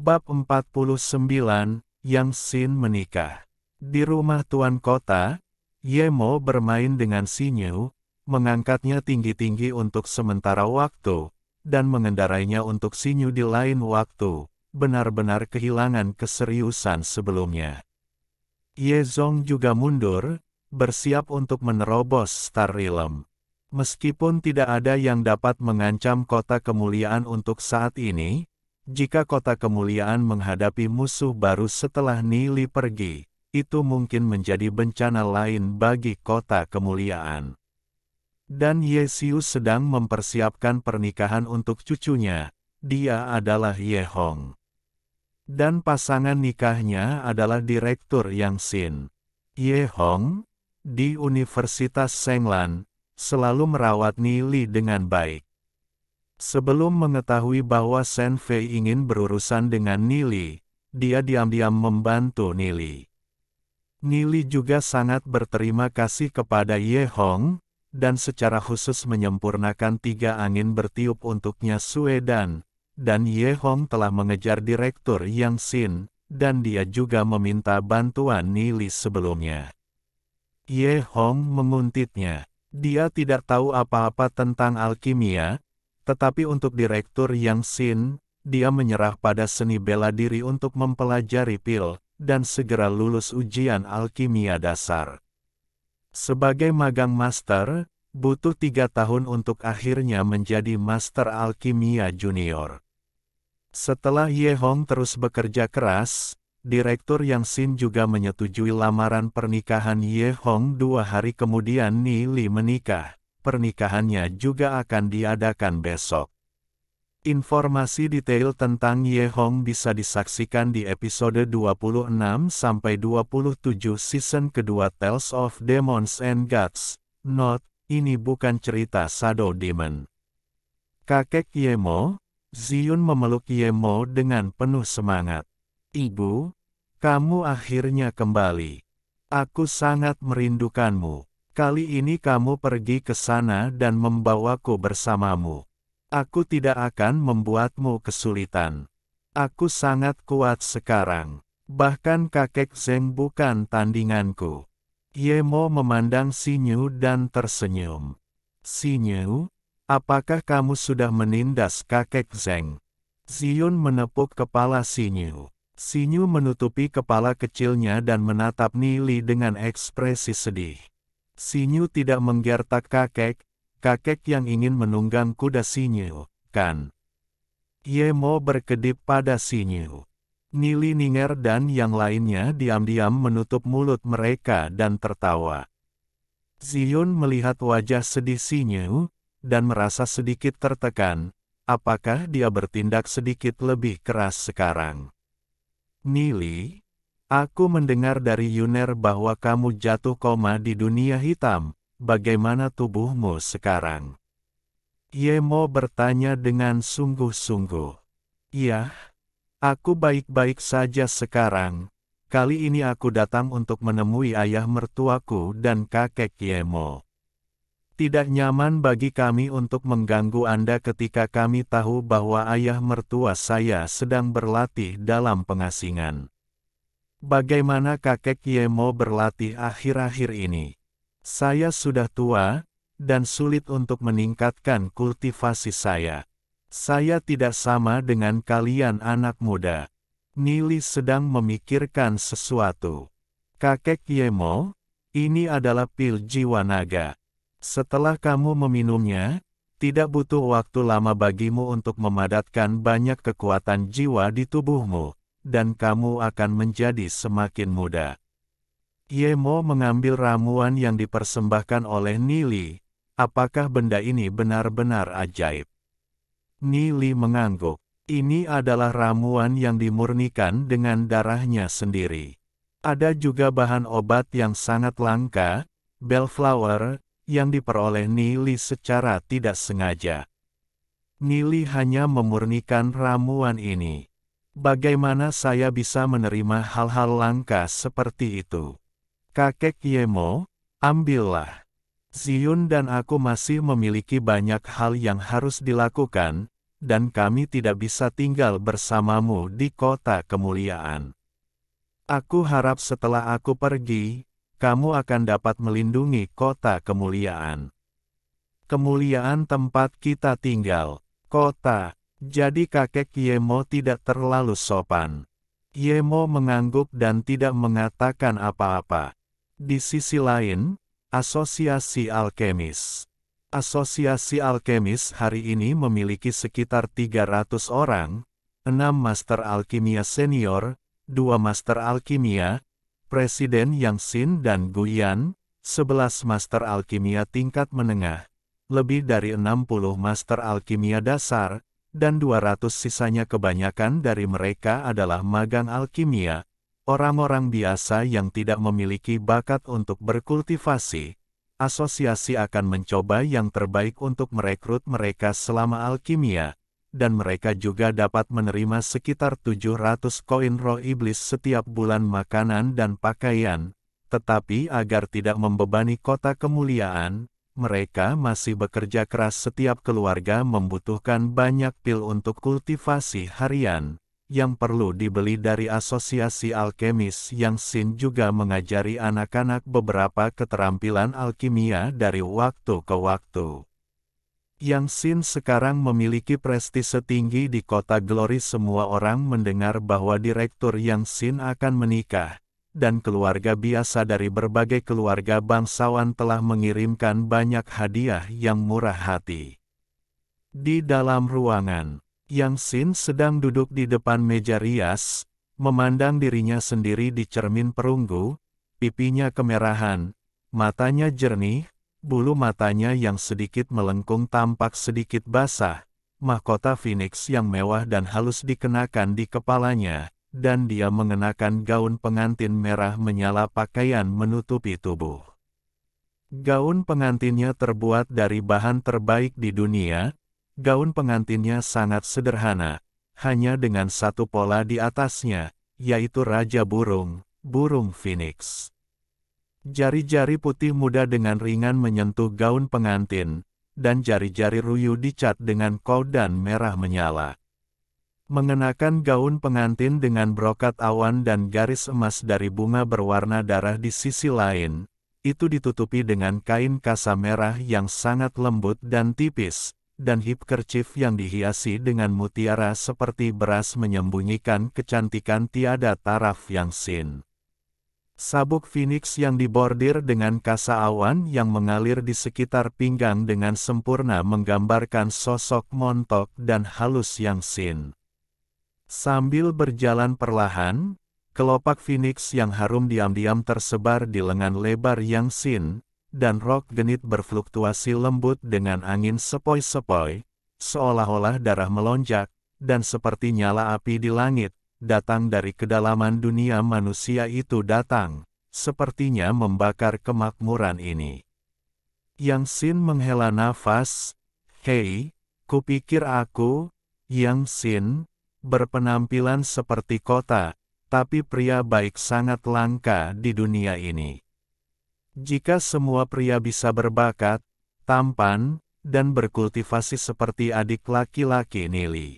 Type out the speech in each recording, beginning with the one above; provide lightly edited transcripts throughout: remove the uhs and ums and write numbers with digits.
Bab 49, Yang Xin menikah. Di rumah tuan kota, Ye Mo bermain dengan Xinyu, mengangkatnya tinggi-tinggi untuk sementara waktu, dan mengendarainya untuk Xinyu di lain waktu, benar-benar kehilangan keseriusan sebelumnya. Ye Zong juga mundur, bersiap untuk menerobos Star Realm. Meskipun tidak ada yang dapat mengancam kota kemuliaan untuk saat ini, jika kota kemuliaan menghadapi musuh baru setelah Nili pergi, itu mungkin menjadi bencana lain bagi kota kemuliaan. Dan Ye Xiu sedang mempersiapkan pernikahan untuk cucunya, dia adalah Ye Hong. Dan pasangan nikahnya adalah Direktur Yang Xin. Ye Hong, di Universitas Shenglan, selalu merawat Nili dengan baik. Sebelum mengetahui bahwa Shen Fei ingin berurusan dengan Nili, dia diam-diam membantu Nili. Nili juga sangat berterima kasih kepada Ye Hong, dan secara khusus menyempurnakan 3 angin bertiup untuknya Suedan, dan Ye Hong telah mengejar Direktur Yang Xin, dan dia juga meminta bantuan Nili sebelumnya. Ye Hong menguntitnya. Dia tidak tahu apa-apa tentang alkimia, tetapi untuk Direktur Yang Xin, dia menyerah pada seni bela diri untuk mempelajari pil, dan segera lulus ujian alkimia dasar. Sebagai magang master, butuh 3 tahun untuk akhirnya menjadi master alkimia junior. Setelah Ye Hong terus bekerja keras, Direktur Yang Xin juga menyetujui lamaran pernikahan Ye Hong 2 hari kemudian Nili menikah. Pernikahannya juga akan diadakan besok. Informasi detail tentang Ye Hong bisa disaksikan di episode 26-27 season kedua Tales of Demons and Gods. Note, ini bukan cerita Shadow Demon. Kakek Ye Mo, Ziyun memeluk Ye Mo dengan penuh semangat. Ibu, kamu akhirnya kembali. Aku sangat merindukanmu. Kali ini kamu pergi ke sana dan membawaku bersamamu. Aku tidak akan membuatmu kesulitan. Aku sangat kuat sekarang. Bahkan kakek Zeng bukan tandinganku. Ye Mo memandang Xinyu dan tersenyum. Xinyu, apakah kamu sudah menindas kakek Zeng? Ziyun menepuk kepala Xinyu. Xinyu menutupi kepala kecilnya dan menatap Nili dengan ekspresi sedih. Xinyu tidak menggertak kakek yang ingin menunggang kuda Xinyu, kan? Ye Mo berkedip pada Xinyu. Nili Ninger dan yang lainnya diam-diam menutup mulut mereka dan tertawa. Ziyun melihat wajah sedih Xinyu, dan merasa sedikit tertekan, apakah dia bertindak sedikit lebih keras sekarang? Nili, aku mendengar dari Yuner bahwa kamu jatuh koma di dunia hitam. Bagaimana tubuhmu sekarang? Ye Mo bertanya dengan sungguh-sungguh. Iya, aku baik-baik saja sekarang. Kali ini aku datang untuk menemui ayah mertuaku dan kakek Ye Mo. Tidak nyaman bagi kami untuk mengganggu Anda ketika kami tahu bahwa ayah mertua saya sedang berlatih dalam pengasingan. Bagaimana kakek Ye Mo berlatih akhir-akhir ini? Saya sudah tua, dan sulit untuk meningkatkan kultivasi saya. Saya tidak sama dengan kalian anak muda. Nili sedang memikirkan sesuatu. Kakek Ye Mo, ini adalah pil jiwa naga. Setelah kamu meminumnya, tidak butuh waktu lama bagimu untuk memadatkan banyak kekuatan jiwa di tubuhmu, dan kamu akan menjadi semakin muda. Ye Mo mengambil ramuan yang dipersembahkan oleh Nili. Apakah benda ini benar-benar ajaib? Nili mengangguk. Ini adalah ramuan yang dimurnikan dengan darahnya sendiri. Ada juga bahan obat yang sangat langka, bellflower, yang diperoleh Nili secara tidak sengaja. Nili hanya memurnikan ramuan ini. Bagaimana saya bisa menerima hal-hal langka seperti itu? Kakek Ye Mo, ambillah. Ziyun dan aku masih memiliki banyak hal yang harus dilakukan, dan kami tidak bisa tinggal bersamamu di kota kemuliaan. Aku harap setelah aku pergi, kamu akan dapat melindungi kota kemuliaan. Kemuliaan tempat kita tinggal, kota. Jadi kakek Yemo tidak terlalu sopan. Yemo mengangguk dan tidak mengatakan apa-apa. Di sisi lain, Asosiasi Alkemis. Asosiasi Alkemis hari ini memiliki sekitar 300 orang, 6 Master Alkimia Senior, 2 Master Alkimia, Presiden Yang Xin dan Guyan, 11 Master Alkimia tingkat menengah, lebih dari 60 Master Alkimia dasar, dan 200 sisanya kebanyakan dari mereka adalah magang alkimia, orang-orang biasa yang tidak memiliki bakat untuk berkultivasi. Asosiasi akan mencoba yang terbaik untuk merekrut mereka selama alkimia, dan mereka juga dapat menerima sekitar 700 koin roh iblis setiap bulan makanan dan pakaian, tetapi agar tidak membebani kota kemuliaan, mereka masih bekerja keras. Setiap keluarga membutuhkan banyak pil untuk kultivasi harian, yang perlu dibeli dari Asosiasi Alkemis. Yang Xin juga mengajari anak-anak beberapa keterampilan alkimia dari waktu ke waktu. Yang Xin sekarang memiliki prestise tinggi di kota Glory. Semua orang mendengar bahwa Direktur Yang Xin akan menikah, dan keluarga biasa dari berbagai keluarga bangsawan telah mengirimkan banyak hadiah yang murah hati. Di dalam ruangan, Yang Xin sedang duduk di depan meja rias, memandang dirinya sendiri di cermin perunggu, pipinya kemerahan, matanya jernih, bulu matanya yang sedikit melengkung tampak sedikit basah, mahkota Phoenix yang mewah dan halus dikenakan di kepalanya, dan dia mengenakan gaun pengantin merah menyala. Pakaian menutupi tubuh. Gaun pengantinnya terbuat dari bahan terbaik di dunia. Gaun pengantinnya sangat sederhana, hanya dengan satu pola di atasnya, yaitu Raja Burung, burung Phoenix. Jari-jari putih muda dengan ringan menyentuh gaun pengantin, dan jari-jari Ruyu dicat dengan korden merah menyala. Mengenakan gaun pengantin dengan brokat awan dan garis emas dari bunga berwarna darah di sisi lain, itu ditutupi dengan kain kasa merah yang sangat lembut dan tipis, dan hip kerchief yang dihiasi dengan mutiara seperti beras menyembunyikan kecantikan tiada taraf Yang Xin. Sabuk Phoenix yang dibordir dengan kasa awan yang mengalir di sekitar pinggang dengan sempurna menggambarkan sosok montok dan halus Yang Xin. Sambil berjalan perlahan, kelopak Phoenix yang harum diam-diam tersebar di lengan lebar Yang Xin, dan rok genit berfluktuasi lembut dengan angin sepoi-sepoi, seolah-olah darah melonjak, dan seperti nyala api di langit, datang dari kedalaman dunia manusia. Itu datang, sepertinya membakar kemakmuran ini. Yang Xin menghela nafas, "Hei, kupikir aku, Yang Xin, berpenampilan seperti kota, tapi pria baik sangat langka di dunia ini. Jika semua pria bisa berbakat, tampan, dan berkultivasi seperti adik laki-laki Nili.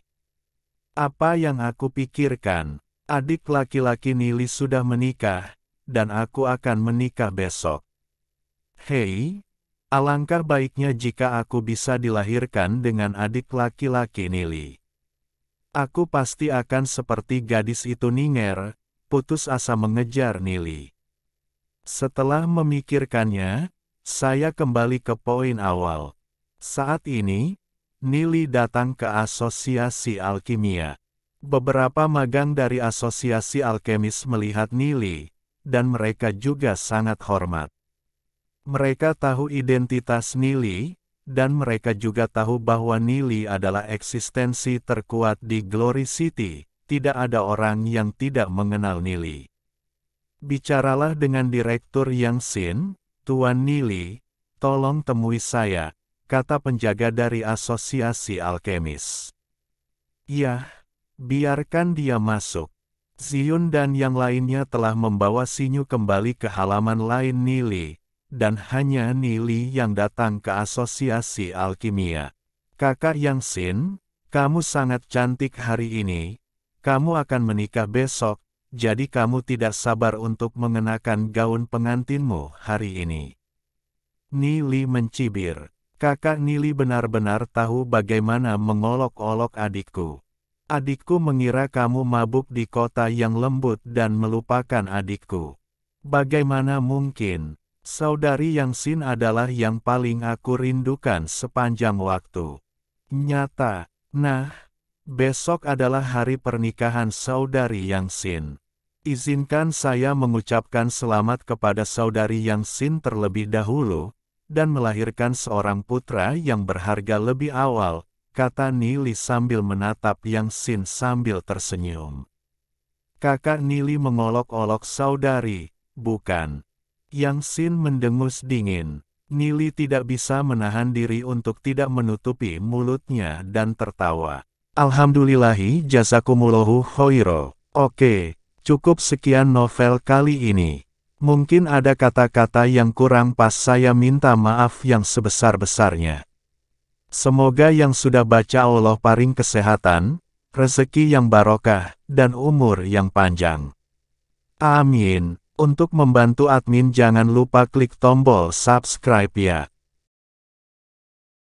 Apa yang aku pikirkan, adik laki-laki Nili sudah menikah, dan aku akan menikah besok. Hei, alangkah baiknya jika aku bisa dilahirkan dengan adik laki-laki Nili. Aku pasti akan seperti gadis itu." Ninger putus asa mengejar Nili. Setelah memikirkannya, saya kembali ke poin awal. Saat ini, Nili datang ke Asosiasi Alkimia. Beberapa magang dari Asosiasi Alkemis melihat Nili, dan mereka juga sangat hormat. Mereka tahu identitas Nili, dan mereka juga tahu bahwa Nili adalah eksistensi terkuat di Glory City. Tidak ada orang yang tidak mengenal Nili. "Bicaralah dengan Direktur Yang Xin, Tuan Nili, tolong temui saya," kata penjaga dari Asosiasi Alkemis. "Ya, biarkan dia masuk." Ziyun dan yang lainnya telah membawa Sinyu kembali ke halaman lain Nili, dan hanya Nili yang datang ke Asosiasi Alkimia. "Kakak Yang Xin, Kamu sangat cantik hari ini. Kamu akan menikah besok, jadi kamu tidak sabar untuk mengenakan gaun pengantinmu hari ini. Nili mencibir. Kakak Nili benar-benar tahu bagaimana mengolok-olok adikku. Adikku mengira kamu mabuk di kota yang lembut dan melupakan adikku. Bagaimana mungkin? Saudari Yang Xin adalah yang paling aku rindukan sepanjang waktu. Nyata. Nah, besok adalah hari pernikahan saudari Yang Xin. Izinkan saya mengucapkan selamat kepada saudari Yang Xin terlebih dahulu, dan melahirkan seorang putra yang berharga lebih awal, kata Nili sambil menatap Yang Xin sambil tersenyum. Kakak Nili mengolok-olok saudari, bukan? Yang Xin mendengus dingin. Nili tidak bisa menahan diri untuk tidak menutupi mulutnya dan tertawa. Alhamdulillahi jazakumullahu khairo. Oke, cukup sekian novel kali ini. Mungkin ada kata-kata yang kurang pas, saya minta maaf yang sebesar-besarnya. Semoga yang sudah baca Allah paring kesehatan, rezeki yang barokah, dan umur yang panjang. Amin. Untuk membantu admin jangan lupa klik tombol subscribe ya.